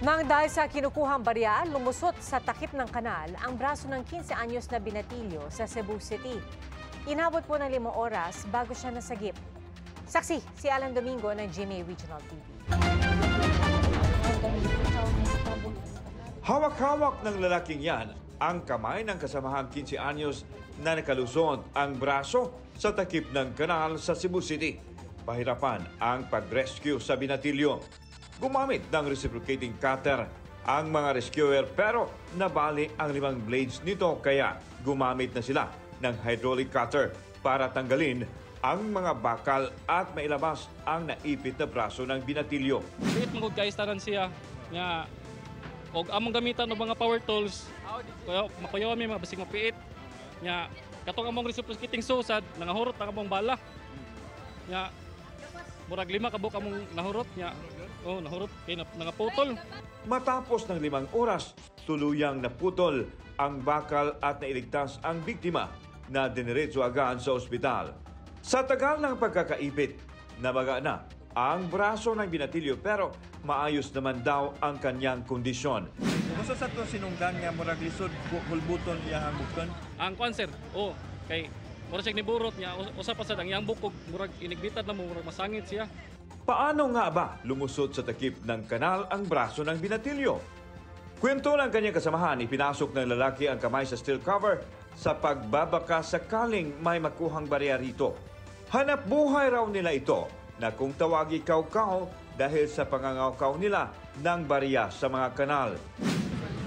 Nang dahil sa kinukuhang barya, lumusot sa takip ng kanal ang braso ng 15 anyos na binatilyo sa Cebu City. Inabot po ng 5 oras bago siya nasagip. Saksi, si Alan Domingo ng GMA Regional TV. Hawak-hawak ng lalaking yan ang kamay ng kasamahang 15 anyos na nakalusot ang braso sa takip ng kanal sa Cebu City. Pahirapan ang pag-rescue sa binatilyo. Gumamit ng reciprocating cutter ang mga rescuer pero nabali ang 5 blades nito kaya gumamit na sila ng hydraulic cutter para tanggalin ang mga bakal at mailabas ang naipit na braso ng binatilyo. Piit magod kaistaran siya nga og among gamitan ng mga power tools kaya makuyaw mi mga basig mapiit nga katong among reciprocating susad nangahurot ang among bala nga murag 5 kabuk among nahurot nya nahurot kay nangaputol. Matapos ng 5 oras, tuluyang naputol ang bakal at nailigtas ang biktima na diniretso agad sa ospital. Sa tagal ng pagkakaipit, nabaga na ang braso ng binatilyo pero maayos naman daw ang kanyang kondisyon. Gusto sa to sinungdan nga murag lisod hulbuton iya ang bukton. Ang cancer kay murag siya niburot niya usa pa sad ang iyang bukog murag inigbitad na murag masangit siya. Paano nga ba lumusot sa takip ng kanal ang braso ng binatilyo? Kwento ng kanyang kasamahan, ipinasok ng lalaki ang kamay sa steel cover sa pagbabaka sakaling may makuhang barya rito. Hanap buhay raw nila ito na kung tawagi kaw-kaw dahil sa pangangawkaw nila ng barya sa mga kanal.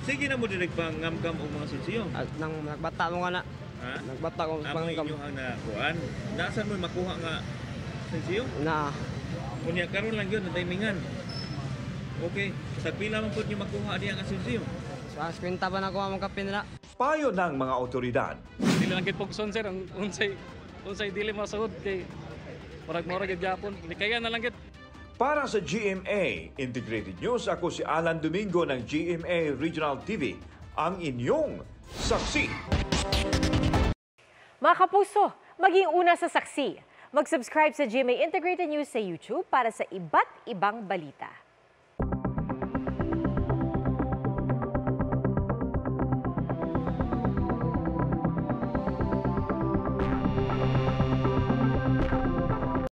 Sige na mo direk pang ngamkam o mga sinsiyo. Nang nagbata mo nga na. Ha? Nagbata ko Amo inyo ang nakuan. Nasaan mo makuha nga sinsiyo? na Kunya karon lang yun, natimingan. Okay, sa pila man po nyo makuha diya ang sinsiyo. sa kwenta ba na ko ang kape nila. Payo ng mga otoridad. Dili lang gid pogson sir ang unsay dili masahod kay murag gid gyapon kaya na lang gid. Para sa GMA Integrated News, ako si Alan Domingo ng GMA Regional TV, ang inyong saksi. Mga kapuso, maging una sa saksi. Mag-subscribe sa GMA Integrated News sa YouTube para sa iba't ibang balita.